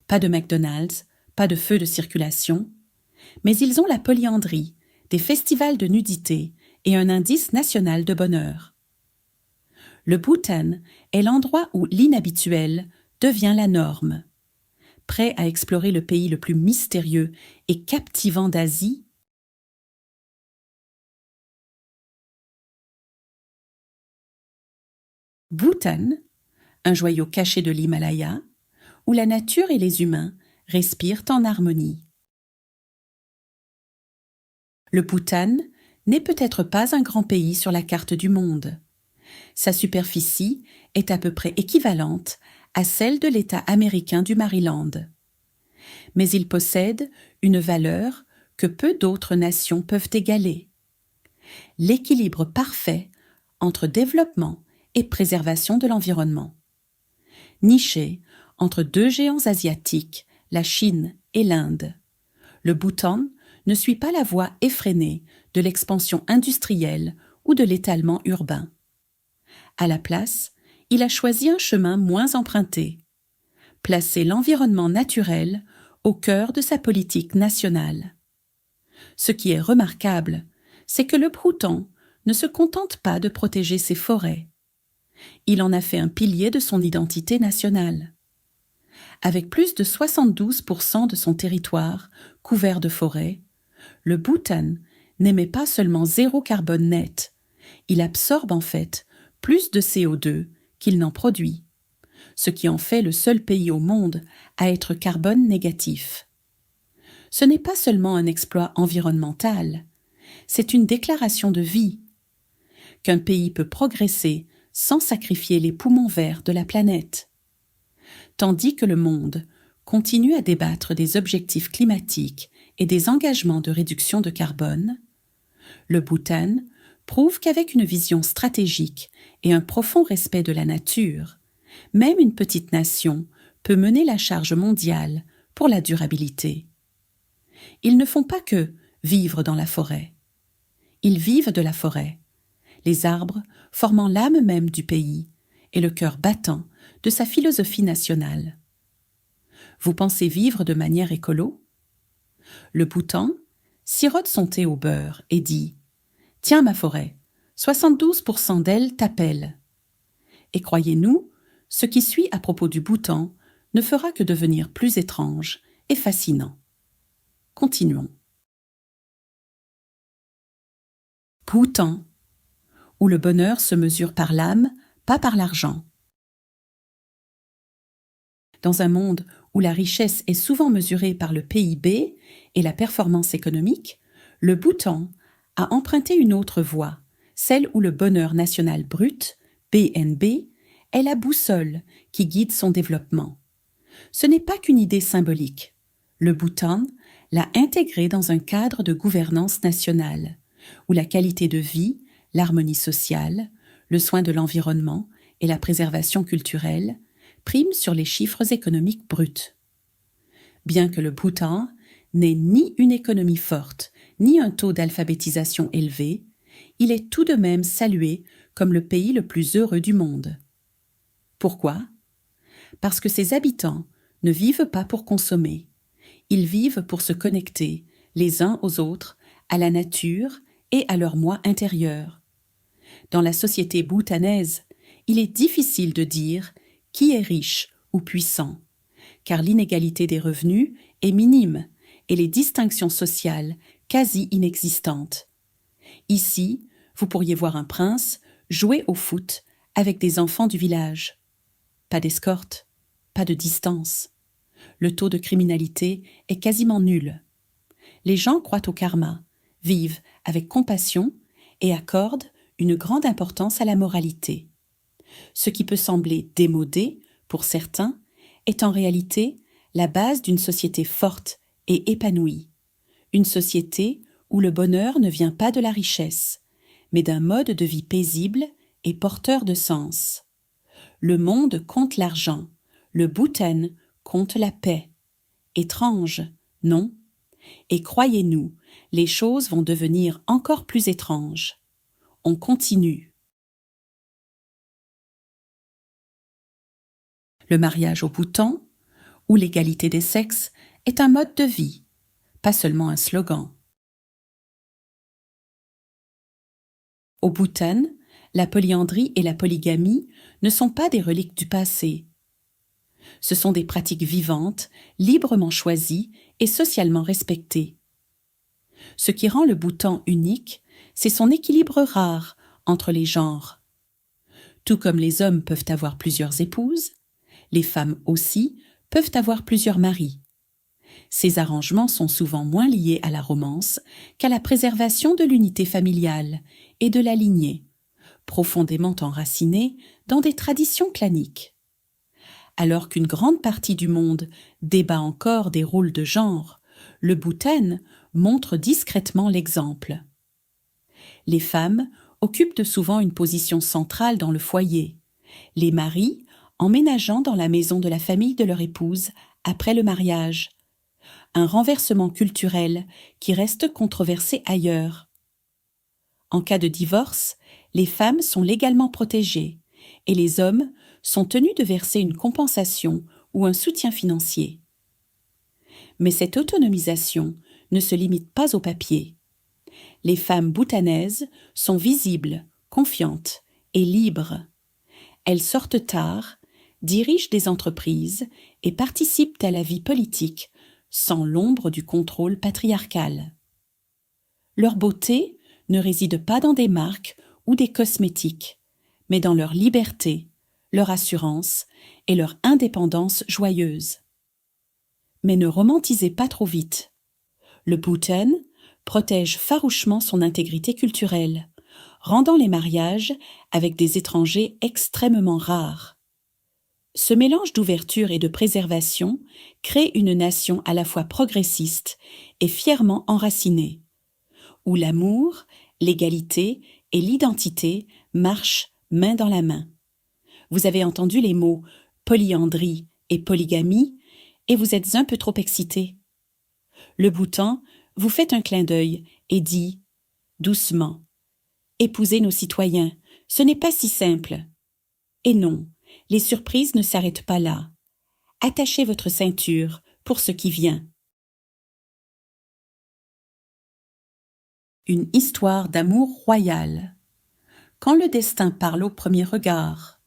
pas de McDonald's, pas de feux de circulation, mais ils ont la polyandrie, des festivals de nudité et un indice national de bonheur. Le Bhoutan est l'endroit où l'inhabituel devient la norme. Prêt à explorer le pays le plus mystérieux et captivant d'Asie, Bhoutan, un joyau caché de l'Himalaya, où la nature et les humains respirent en harmonie. Le Bhoutan n'est peut-être pas un grand pays sur la carte du monde. Sa superficie est à peu près équivalente à celle de l'État américain du Maryland. Mais il possède une valeur que peu d'autres nations peuvent égaler. L'équilibre parfait entre développement et préservation de l'environnement. Niché entre deux géants asiatiques, la Chine et l'Inde, le Bhoutan ne suit pas la voie effrénée de l'expansion industrielle ou de l'étalement urbain. À la place, il a choisi un chemin moins emprunté, placer l'environnement naturel au cœur de sa politique nationale. Ce qui est remarquable, c'est que le Bhoutan ne se contente pas de protéger ses forêts. Il en a fait un pilier de son identité nationale. Avec plus de 72% de son territoire couvert de forêts, le Bhoutan n'émet pas seulement zéro carbone net, il absorbe en fait plus de CO2 qu'il n'en produit, ce qui en fait le seul pays au monde à être carbone négatif. Ce n'est pas seulement un exploit environnemental, c'est une déclaration de vie, qu'un pays peut progresser sans sacrifier les poumons verts de la planète. Tandis que le monde continue à débattre des objectifs climatiques et des engagements de réduction de carbone, le Bhoutan prouve qu'avec une vision stratégique et un profond respect de la nature, même une petite nation peut mener la charge mondiale pour la durabilité. Ils ne font pas que vivre dans la forêt. Ils vivent de la forêt, les arbres formant l'âme même du pays et le cœur battant de sa philosophie nationale. Vous pensez vivre de manière écolo? Le Bhoutan sirote son thé au beurre et dit « Tiens ma forêt, 72% d'elle t'appelle. » Et croyez-nous, ce qui suit à propos du Bhoutan ne fera que devenir plus étrange et fascinant. Continuons. Bhoutan, où le bonheur se mesure par l'âme, pas par l'argent. Dans un monde où la richesse est souvent mesurée par le PIB et la performance économique, le Bhoutan a emprunté une autre voie, celle où le bonheur national brut, BNB, est la boussole qui guide son développement. Ce n'est pas qu'une idée symbolique. Le Bhoutan l'a intégrée dans un cadre de gouvernance nationale, où la qualité de vie, l'harmonie sociale, le soin de l'environnement et la préservation culturelle priment sur les chiffres économiques bruts. Bien que le Bhoutan n'ait ni une économie forte, ni un taux d'alphabétisation élevé, il est tout de même salué comme le pays le plus heureux du monde. Pourquoi? Parce que ses habitants ne vivent pas pour consommer. Ils vivent pour se connecter, les uns aux autres, à la nature et à leur moi intérieur. Dans la société bhoutanaise, il est difficile de dire qui est riche ou puissant, car l'inégalité des revenus est minime et les distinctions sociales quasi inexistantes. Ici, vous pourriez voir un prince jouer au foot avec des enfants du village. Pas d'escorte, pas de distance. Le taux de criminalité est quasiment nul. Les gens croient au karma, vivent avec compassion et accordent une grande importance à la moralité. Ce qui peut sembler démodé pour certains est en réalité la base d'une société forte et épanouie. Une société où le bonheur ne vient pas de la richesse, mais d'un mode de vie paisible et porteur de sens. Le monde compte l'argent, le Bhoutan compte la paix. Étrange, non? Et croyez-nous, les choses vont devenir encore plus étranges. On continue. Le mariage au Bhoutan, où l'égalité des sexes est un mode de vie, pas seulement un slogan. Au Bhoutan, la polyandrie et la polygamie ne sont pas des reliques du passé. Ce sont des pratiques vivantes, librement choisies et socialement respectées. Ce qui rend le Bhoutan unique, c'est son équilibre rare entre les genres. Tout comme les hommes peuvent avoir plusieurs épouses, les femmes aussi peuvent avoir plusieurs maris. Ces arrangements sont souvent moins liés à la romance qu'à la préservation de l'unité familiale et de la lignée, profondément enracinée dans des traditions claniques. Alors qu'une grande partie du monde débat encore des rôles de genre, le Bhoutan montre discrètement l'exemple. Les femmes occupent souvent une position centrale dans le foyer, les maris emménageant dans la maison de la famille de leur épouse après le mariage. Un renversement culturel qui reste controversé ailleurs. En cas de divorce, les femmes sont légalement protégées et les hommes sont tenus de verser une compensation ou un soutien financier. Mais cette autonomisation ne se limite pas au papier. Les femmes bhoutanaises sont visibles, confiantes et libres. Elles sortent tard, dirigent des entreprises et participent à la vie politique sans l'ombre du contrôle patriarcal. Leur beauté ne réside pas dans des marques ou des cosmétiques, mais dans leur liberté, leur assurance et leur indépendance joyeuse. Mais ne romantisez pas trop vite. Le Bhoutan protège farouchement son intégrité culturelle, rendant les mariages avec des étrangers extrêmement rares. Ce mélange d'ouverture et de préservation crée une nation à la fois progressiste et fièrement enracinée, où l'amour, l'égalité et l'identité marchent main dans la main. Vous avez entendu les mots polyandrie et polygamie et vous êtes un peu trop excité. Le Bhoutan vous fait un clin d'œil et dit doucement « Épousez nos citoyens, ce n'est pas si simple. » Et non, les surprises ne s'arrêtent pas là. Attachez votre ceinture pour ce qui vient. Une histoire d'amour royal. Quand le destin parle au premier regard.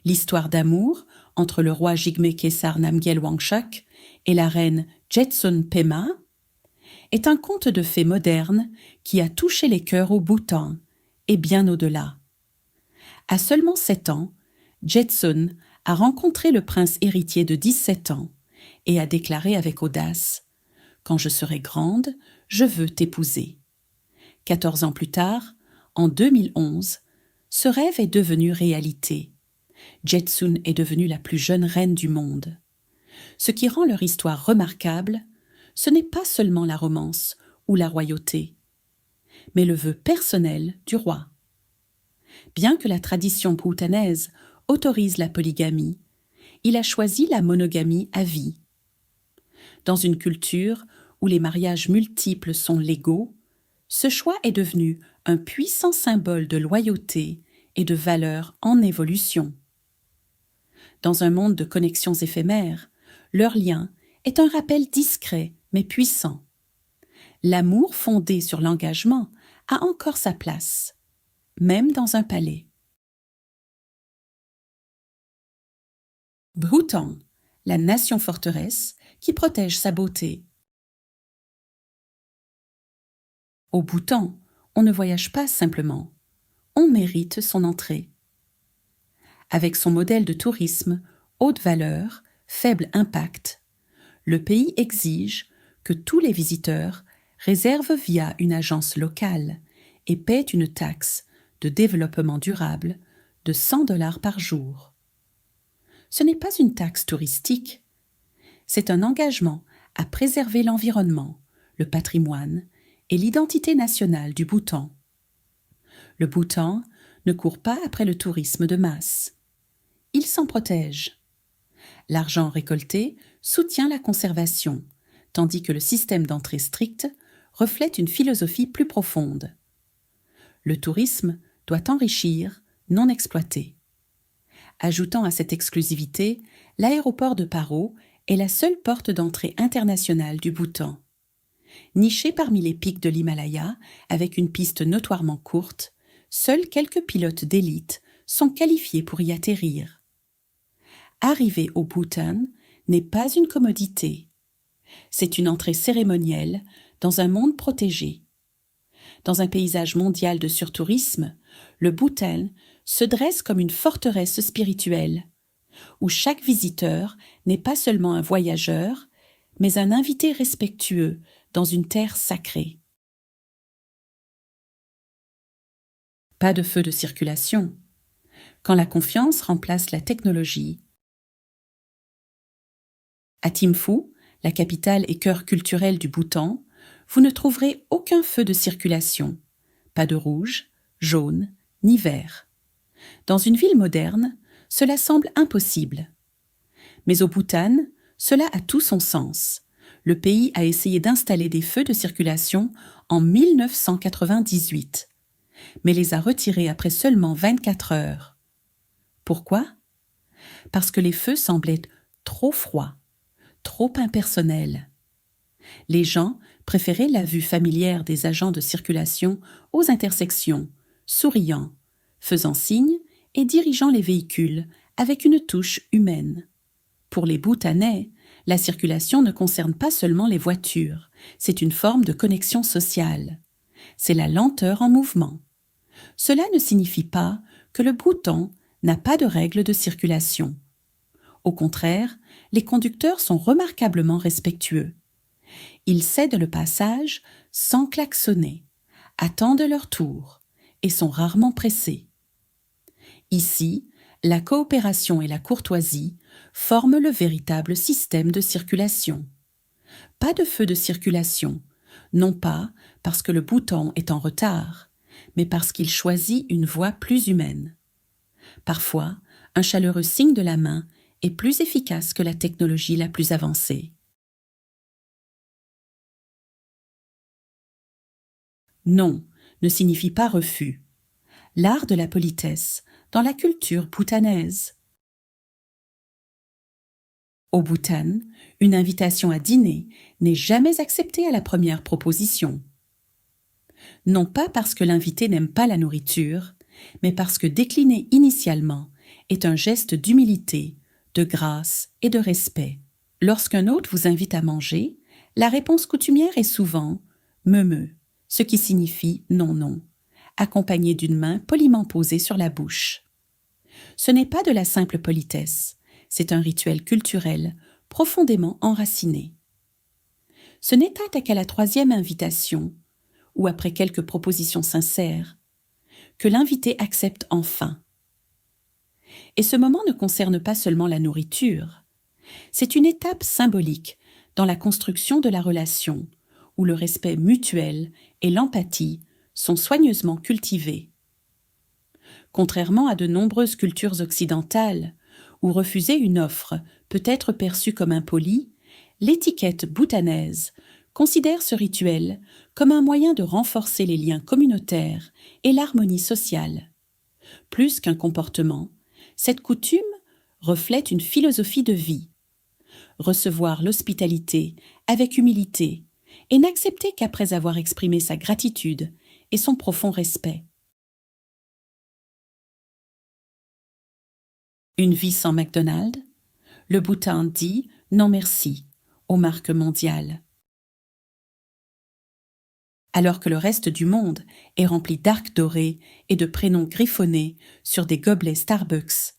L'histoire d'amour entre le roi Jigme Khesar Namgyel Wangchuck et la reine Jetsun Pema est un conte de fées moderne qui a touché les cœurs au Bhoutan et bien au-delà. À seulement 7 ans, Jetsun a rencontré le prince héritier de 17 ans et a déclaré avec audace « Quand je serai grande, je veux t'épouser ». 14 ans plus tard, en 2011, ce rêve est devenu réalité. Jetsun est devenue la plus jeune reine du monde. Ce qui rend leur histoire remarquable, ce n'est pas seulement la romance ou la royauté, mais le vœu personnel du roi. Bien que la tradition bhoutanaise autorise la polygamie, il a choisi la monogamie à vie. Dans une culture où les mariages multiples sont légaux, ce choix est devenu un puissant symbole de loyauté et de valeurs en évolution. Dans un monde de connexions éphémères, leur lien est un rappel discret mais puissant. L'amour fondé sur l'engagement a encore sa place, même dans un palais. Bhoutan, la nation forteresse qui protège sa beauté. Au Bhoutan, on ne voyage pas simplement, on mérite son entrée. Avec son modèle de tourisme haute valeur, faible impact, le pays exige que tous les visiteurs réservent via une agence locale et paient une taxe de développement durable de $100 par jour. Ce n'est pas une taxe touristique, c'est un engagement à préserver l'environnement, le patrimoine et l'identité nationale du Bhoutan. Le Bhoutan ne court pas après le tourisme de masse. Il s'en protège. L'argent récolté soutient la conservation, tandis que le système d'entrée strict reflète une philosophie plus profonde. Le tourisme doit enrichir, non exploiter. Ajoutant à cette exclusivité l'aéroport de Paro est la seule porte d'entrée internationale du Bhoutan. Niché parmi les pics de l'Himalaya, avec une piste notoirement courte, seuls quelques pilotes d'élite sont qualifiés pour y atterrir. Arriver au Bhoutan n'est pas une commodité. C'est une entrée cérémonielle dans un monde protégé. Dans un paysage mondial de surtourisme, le Bhoutan se dresse comme une forteresse spirituelle, où chaque visiteur n'est pas seulement un voyageur, mais un invité respectueux dans une terre sacrée. Pas de feu de circulation. Quand la confiance remplace la technologie. À Thimphu, la capitale et cœur culturel du Bhoutan, vous ne trouverez aucun feu de circulation. Pas de rouge, jaune, ni vert. Dans une ville moderne, cela semble impossible. Mais au Bhoutan, cela a tout son sens. Le pays a essayé d'installer des feux de circulation en 1998, mais les a retirés après seulement 24 heures. Pourquoi ? Parce que les feux semblaient trop froids, trop impersonnels. Les gens préféraient la vue familière des agents de circulation aux intersections, souriant, faisant signe et dirigeant les véhicules avec une touche humaine. Pour les Bhoutanais, la circulation ne concerne pas seulement les voitures, c'est une forme de connexion sociale. C'est la lenteur en mouvement. Cela ne signifie pas que le Bhoutan n'a pas de règles de circulation. Au contraire, les conducteurs sont remarquablement respectueux. Ils cèdent le passage sans klaxonner, attendent leur tour et sont rarement pressés. Ici, la coopération et la courtoisie forment le véritable système de circulation. Pas de feu de circulation, non pas parce que le Bhoutan est en retard, mais parce qu'il choisit une voie plus humaine. Parfois, un chaleureux signe de la main est plus efficace que la technologie la plus avancée. Non ne signifie pas refus. L'art de la politesse dans la culture bhoutanaise. Au Bhoutan, une invitation à dîner n'est jamais acceptée à la première proposition. Non pas parce que l'invité n'aime pas la nourriture, mais parce que décliner initialement est un geste d'humilité, de grâce et de respect. Lorsqu'un hôte vous invite à manger, la réponse coutumière est souvent « me », ce qui signifie « non », accompagné d'une main poliment posée sur la bouche. Ce n'est pas de la simple politesse, c'est un rituel culturel profondément enraciné. Ce n'est qu'à la troisième invitation, ou après quelques propositions sincères, que l'invité accepte enfin. Et ce moment ne concerne pas seulement la nourriture, c'est une étape symbolique dans la construction de la relation, où le respect mutuel et l'empathie sont soigneusement cultivés. Contrairement à de nombreuses cultures occidentales, où refuser une offre peut être perçu comme impoli, l'étiquette bhoutanaise considère ce rituel comme un moyen de renforcer les liens communautaires et l'harmonie sociale. Plus qu'un comportement, cette coutume reflète une philosophie de vie. Recevoir l'hospitalité avec humilité et n'accepter qu'après avoir exprimé sa gratitude et son profond respect. Une vie sans McDonald's? Le Bhoutan dit non merci aux marques mondiales. Alors que le reste du monde est rempli d'arcs dorés et de prénoms griffonnés sur des gobelets Starbucks,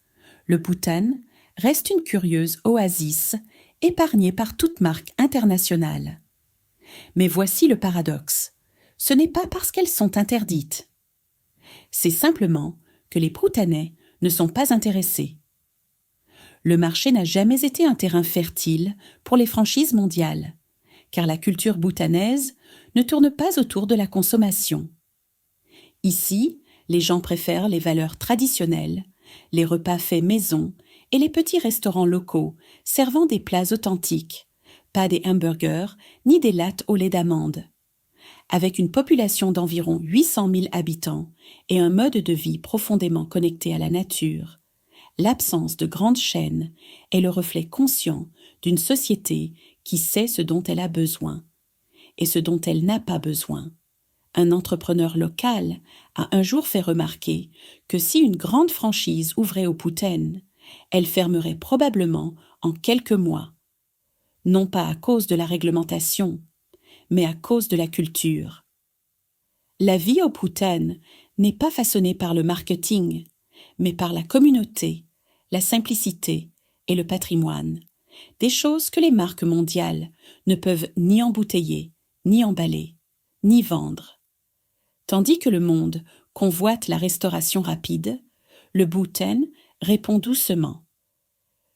le Bhoutan reste une curieuse oasis épargnée par toute marque internationale. Mais voici le paradoxe. Ce n'est pas parce qu'elles sont interdites. C'est simplement que les Bhoutanais ne sont pas intéressés. Le marché n'a jamais été un terrain fertile pour les franchises mondiales, car la culture bhoutanaise ne tourne pas autour de la consommation. Ici, les gens préfèrent les valeurs traditionnelles, les repas faits maison et les petits restaurants locaux servant des plats authentiques, pas des hamburgers ni des lattes au lait d'amande. Avec une population d'environ 800 000 habitants et un mode de vie profondément connecté à la nature, l'absence de grandes chaînes est le reflet conscient d'une société qui sait ce dont elle a besoin et ce dont elle n'a pas besoin. Un entrepreneur local a un jour fait remarquer que si une grande franchise ouvrait au Bhoutan, elle fermerait probablement en quelques mois, non pas à cause de la réglementation, mais à cause de la culture. La vie au Bhoutan n'est pas façonnée par le marketing, mais par la communauté, la simplicité et le patrimoine, des choses que les marques mondiales ne peuvent ni embouteiller, ni emballer, ni vendre. Tandis que le monde convoite la restauration rapide, le Bhoutan répond doucement.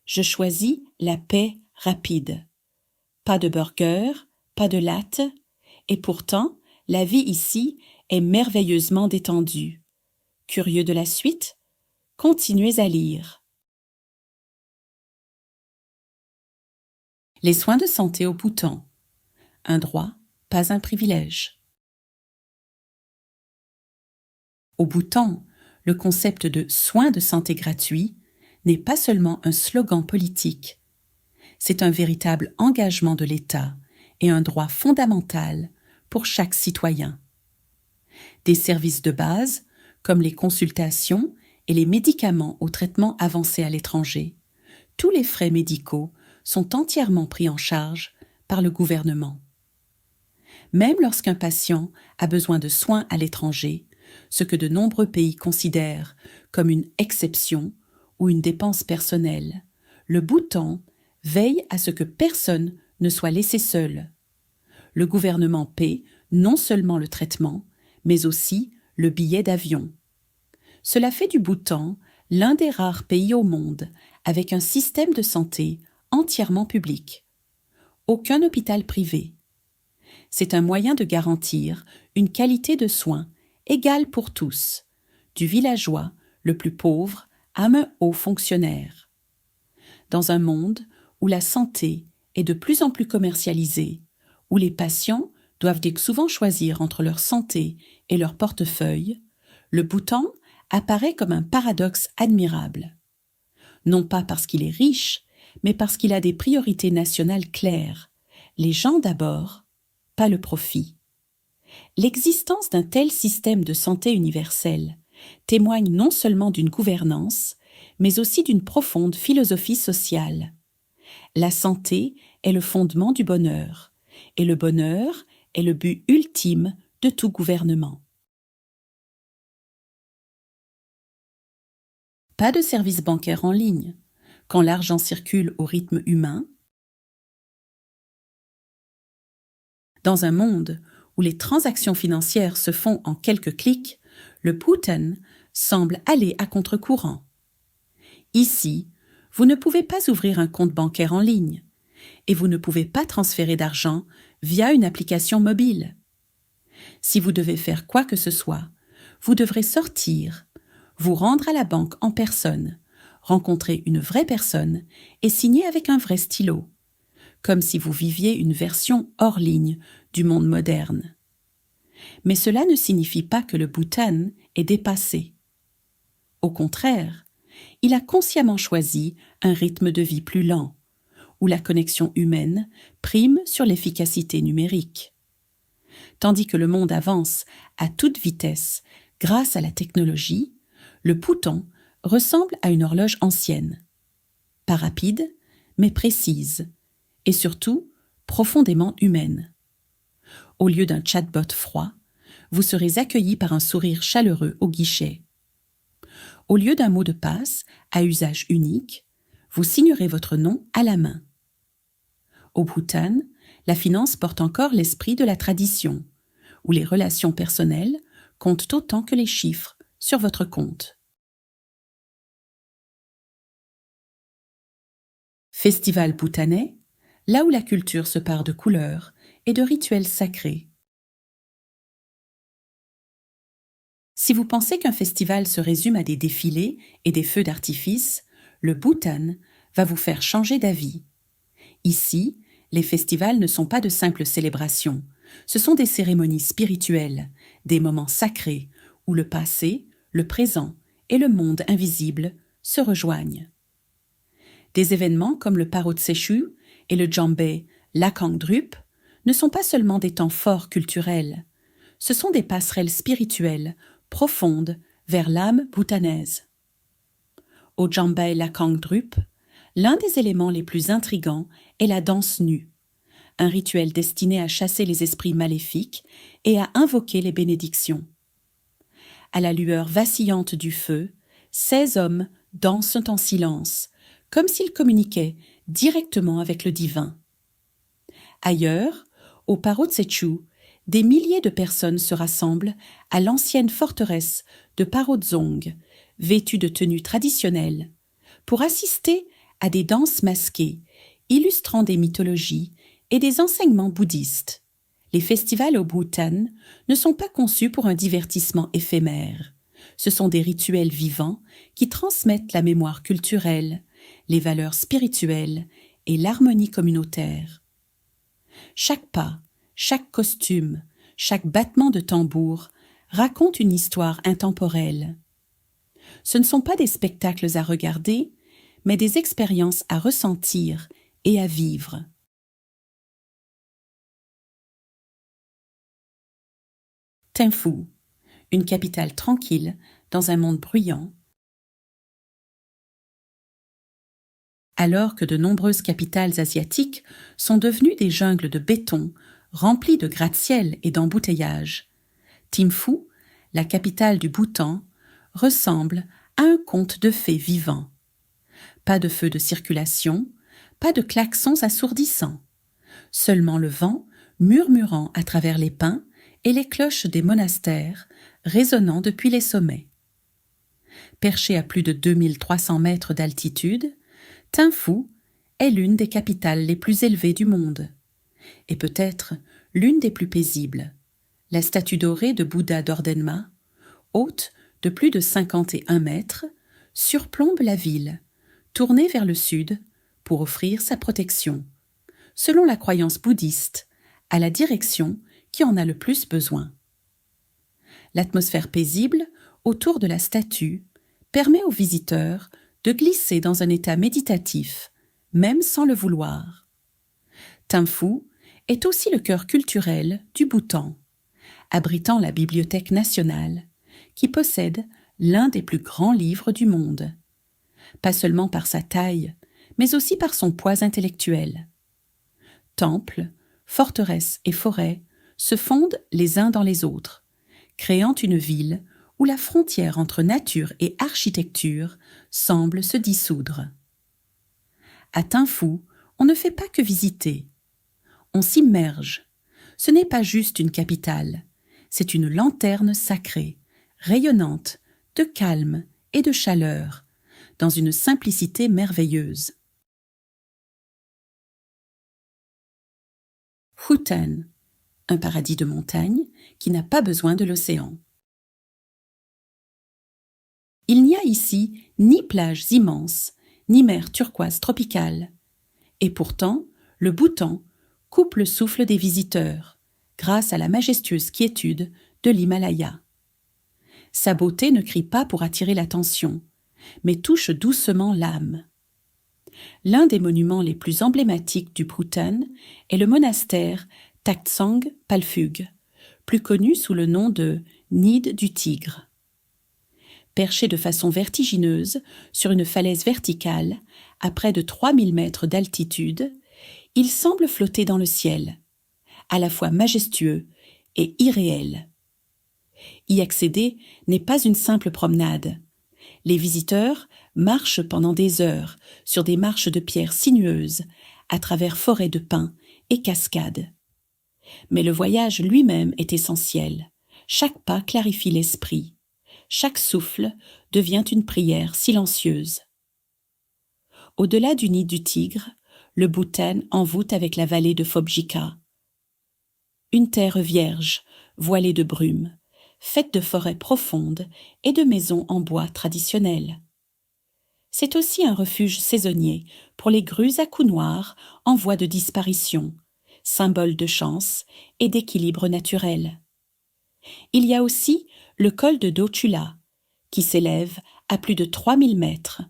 Je choisis la paix rapide. Pas de burger, pas de latte, et pourtant, la vie ici est merveilleusement détendue. Curieux de la suite? Continuez à lire. Les soins de santé au Bhoutan. Un droit, pas un privilège. Au Bhoutan, le concept de soins de santé gratuits n'est pas seulement un slogan politique. C'est un véritable engagement de l'État et un droit fondamental pour chaque citoyen. Des services de base, comme les consultations et les médicaments au traitement avancé à l'étranger, tous les frais médicaux sont entièrement pris en charge par le gouvernement. Même lorsqu'un patient a besoin de soins à l'étranger, ce que de nombreux pays considèrent comme une exception ou une dépense personnelle, le Bhoutan veille à ce que personne ne soit laissé seul. Le gouvernement paie non seulement le traitement, mais aussi le billet d'avion. Cela fait du Bhoutan l'un des rares pays au monde avec un système de santé entièrement public. Aucun hôpital privé. C'est un moyen de garantir une qualité de soins égale pour tous, du villageois le plus pauvre à un haut fonctionnaire. Dans un monde où la santé est de plus en plus commercialisée, où les patients doivent souvent choisir entre leur santé et leur portefeuille, le Bhoutan apparaît comme un paradoxe admirable. Non pas parce qu'il est riche, mais parce qu'il a des priorités nationales claires. Les gens d'abord, pas le profit. L'existence d'un tel système de santé universel témoigne non seulement d'une gouvernance, mais aussi d'une profonde philosophie sociale. La santé est le fondement du bonheur, et le bonheur est le but ultime de tout gouvernement. Pas de service bancaire en ligne. Quand l'argent circule au rythme humain, dans un monde où les transactions financières se font en quelques clics, le Bhoutan semble aller à contre-courant. Ici, vous ne pouvez pas ouvrir un compte bancaire en ligne et vous ne pouvez pas transférer d'argent via une application mobile. Si vous devez faire quoi que ce soit, vous devrez sortir, vous rendre à la banque en personne, rencontrer une vraie personne et signer avec un vrai stylo, comme si vous viviez une version hors ligne du monde moderne. Mais cela ne signifie pas que le Bhoutan est dépassé. Au contraire, il a consciemment choisi un rythme de vie plus lent, où la connexion humaine prime sur l'efficacité numérique. Tandis que le monde avance à toute vitesse grâce à la technologie, le Bhoutan ressemble à une horloge ancienne. Pas rapide, mais précise, et surtout profondément humaine. Au lieu d'un chatbot froid, vous serez accueilli par un sourire chaleureux au guichet. Au lieu d'un mot de passe à usage unique, vous signerez votre nom à la main. Au Bhoutan, la finance porte encore l'esprit de la tradition, où les relations personnelles comptent autant que les chiffres sur votre compte. Festival bhoutanais, là où la culture se pare de couleurs et de rituels sacrés. Si vous pensez qu'un festival se résume à des défilés et des feux d'artifice, le Bhoutan va vous faire changer d'avis. Ici, les festivals ne sont pas de simples célébrations, ce sont des cérémonies spirituelles, des moments sacrés où le passé, le présent et le monde invisible se rejoignent. Des événements comme le Parot Sechu et le Djambé Lakang Drup ne sont pas seulement des temps forts culturels, ce sont des passerelles spirituelles profondes vers l'âme bhoutanaise. Au Djambé Lakang Drup, l'un des éléments les plus intrigants est la danse nue, un rituel destiné à chasser les esprits maléfiques et à invoquer les bénédictions. À la lueur vacillante du feu, 16 hommes dansent en silence, comme s'ils communiquaient directement avec le divin. Ailleurs, au Parot Sechu, des milliers de personnes se rassemblent à l'ancienne forteresse de Parodzong, vêtues de tenues traditionnelles, pour assister à des danses masquées, illustrant des mythologies et des enseignements bouddhistes. Les festivals au Bhoutan ne sont pas conçus pour un divertissement éphémère. Ce sont des rituels vivants qui transmettent la mémoire culturelle, les valeurs spirituelles et l'harmonie communautaire. Chaque pas, chaque costume, chaque battement de tambour raconte une histoire intemporelle. Ce ne sont pas des spectacles à regarder, mais des expériences à ressentir et à vivre. Thimphu, une capitale tranquille dans un monde bruyant. Alors que de nombreuses capitales asiatiques sont devenues des jungles de béton remplies de gratte-ciel et d'embouteillages, Thimphu, la capitale du Bhoutan, ressemble à un conte de fées vivant. Pas de feu de circulation, pas de klaxons assourdissants, seulement le vent murmurant à travers les pins et les cloches des monastères résonnant depuis les sommets. Perchée à plus de 2300 mètres d'altitude, Thimphu est l'une des capitales les plus élevées du monde, et peut-être l'une des plus paisibles. La statue dorée de Bouddha d'Ordenma, haute de plus de 51 mètres, surplombe la ville, tournée vers le sud pour offrir sa protection, selon la croyance bouddhiste, à la direction qui en a le plus besoin. L'atmosphère paisible autour de la statue permet aux visiteurs de glisser dans un état méditatif, même sans le vouloir. Thimphu est aussi le cœur culturel du Bhoutan, abritant la Bibliothèque nationale, qui possède l'un des plus grands livres du monde, pas seulement par sa taille, mais aussi par son poids intellectuel. Temples, forteresses et forêts se fondent les uns dans les autres, créant une ville où la frontière entre nature et architecture semble se dissoudre. À Thimphu, on ne fait pas que visiter. On s'immerge. Ce n'est pas juste une capitale, c'est une lanterne sacrée, rayonnante, de calme et de chaleur, dans une simplicité merveilleuse. Bhutan, un paradis de montagne qui n'a pas besoin de l'océan. Il n'y a ici ni plages immenses, ni mer turquoise tropicale. Et pourtant, le Bhoutan coupe le souffle des visiteurs, grâce à la majestueuse quiétude de l'Himalaya. Sa beauté ne crie pas pour attirer l'attention, mais touche doucement l'âme. L'un des monuments les plus emblématiques du Bhoutan est le monastère Taktsang Palphug, plus connu sous le nom de Nid du Tigre. Perché de façon vertigineuse sur une falaise verticale, à près de 3000 mètres d'altitude, il semble flotter dans le ciel, à la fois majestueux et irréel. Y accéder n'est pas une simple promenade. Les visiteurs marchent pendant des heures sur des marches de pierre sinueuses, à travers forêts de pins et cascades. Mais le voyage lui-même est essentiel. Chaque pas clarifie l'esprit. Chaque souffle devient une prière silencieuse. Au-delà du nid du Tigre, le Bhoutan envoûte avec la vallée de Phobjikha. Une terre vierge, voilée de brume, faite de forêts profondes et de maisons en bois traditionnelles. C'est aussi un refuge saisonnier pour les grues à cou noir en voie de disparition, symbole de chance et d'équilibre naturel. Il y a aussi le col de Dochula, qui s'élève à plus de 3000 mètres,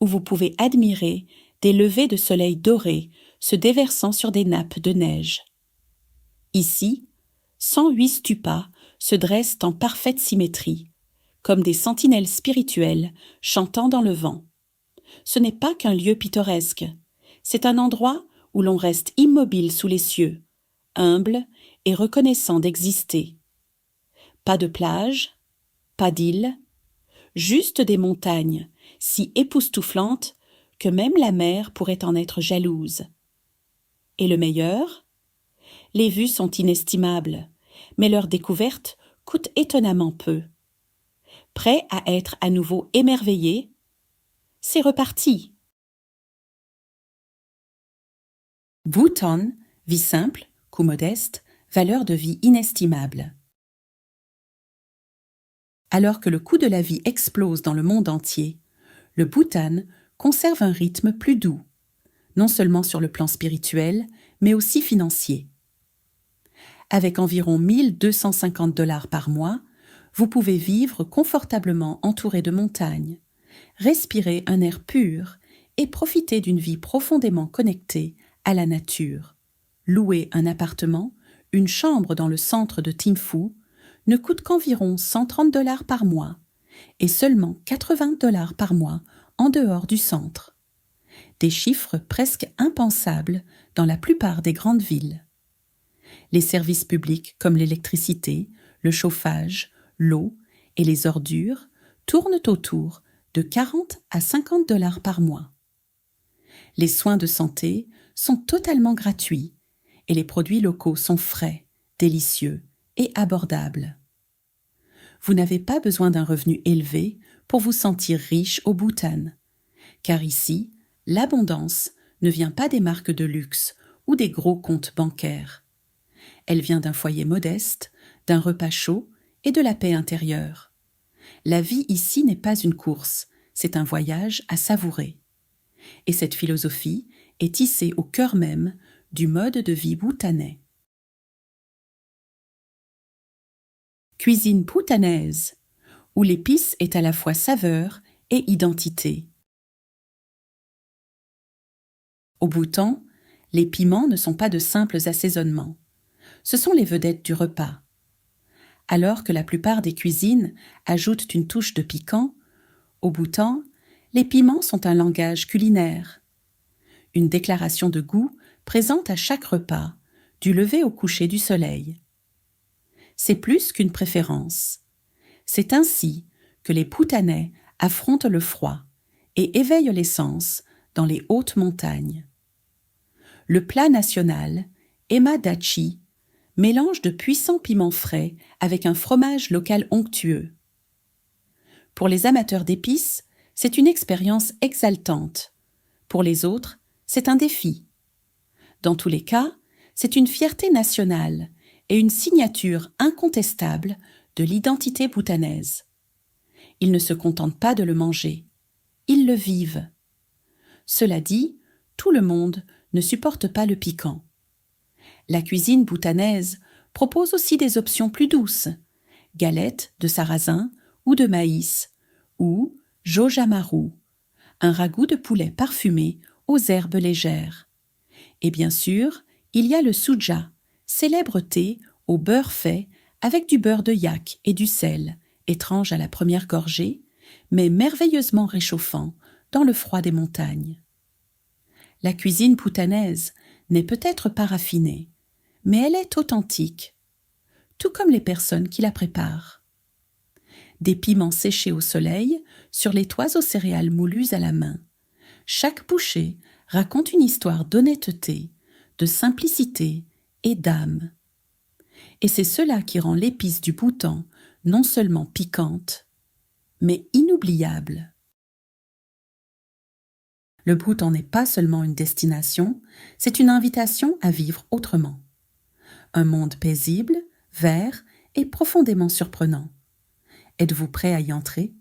où vous pouvez admirer des levées de soleil dorés se déversant sur des nappes de neige. Ici, 108 stupas se dressent en parfaite symétrie, comme des sentinelles spirituelles chantant dans le vent. Ce n'est pas qu'un lieu pittoresque, c'est un endroit où l'on reste immobile sous les cieux, humble et reconnaissant d'exister. Pas de plage, pas d'île, juste des montagnes, si époustouflantes que même la mer pourrait en être jalouse. Et le meilleur ? Les vues sont inestimables, mais leur découverte coûte étonnamment peu. Prêt à être à nouveau émerveillé ? C'est reparti. Bhoutan, vie simple, coût modeste, valeur de vie inestimable. Alors que le coût de la vie explose dans le monde entier, le Bhoutan conserve un rythme plus doux, non seulement sur le plan spirituel, mais aussi financier. Avec environ 1 250 $ par mois, vous pouvez vivre confortablement entouré de montagnes, respirer un air pur et profiter d'une vie profondément connectée à la nature. Louer un appartement, une chambre dans le centre de Thimphu, ne coûte qu'environ 130 $ par mois et seulement 80 $ par mois en dehors du centre. Des chiffres presque impensables dans la plupart des grandes villes. Les services publics comme l'électricité, le chauffage, l'eau et les ordures tournent autour de 40 à 50 $ par mois. Les soins de santé sont totalement gratuits et les produits locaux sont frais, délicieux et abordables. Vous n'avez pas besoin d'un revenu élevé pour vous sentir riche au Bhoutan, car ici, l'abondance ne vient pas des marques de luxe ou des gros comptes bancaires. Elle vient d'un foyer modeste, d'un repas chaud et de la paix intérieure. La vie ici n'est pas une course, c'est un voyage à savourer. Et cette philosophie est tissée au cœur même du mode de vie bhoutanais. Cuisine bhoutanaise, où l'épice est à la fois saveur et identité. Au Bhoutan, les piments ne sont pas de simples assaisonnements. Ce sont les vedettes du repas. Alors que la plupart des cuisines ajoutent une touche de piquant, au Bhoutan, les piments sont un langage culinaire. Une déclaration de goût présente à chaque repas, du lever au coucher du soleil. C'est plus qu'une préférence. C'est ainsi que les Bhoutanais affrontent le froid et éveillent les sens dans les hautes montagnes. Le plat national, Ema Dachi, mélange de puissants piments frais avec un fromage local onctueux. Pour les amateurs d'épices, c'est une expérience exaltante. Pour les autres, c'est un défi. Dans tous les cas, c'est une fierté nationale et une signature incontestable de l'identité bhoutanaise. Ils ne se contentent pas de le manger, ils le vivent. Cela dit, tout le monde ne supporte pas le piquant. La cuisine bhoutanaise propose aussi des options plus douces, galettes de sarrasin ou de maïs, ou jojamaru, un ragoût de poulet parfumé aux herbes légères. Et bien sûr, il y a le suja, célèbre thé au beurre fait avec du beurre de yak et du sel, étrange à la première gorgée, mais merveilleusement réchauffant dans le froid des montagnes. La cuisine bhoutanaise n'est peut-être pas raffinée, mais elle est authentique, tout comme les personnes qui la préparent. Des piments séchés au soleil sur les toits aux céréales moulues à la main. Chaque bouchée raconte une histoire d'honnêteté, de simplicité et d'âme. Et c'est cela qui rend l'épice du Bhoutan non seulement piquante, mais inoubliable. Le Bhoutan n'est pas seulement une destination, c'est une invitation à vivre autrement. Un monde paisible, vert et profondément surprenant. Êtes-vous prêt à y entrer ?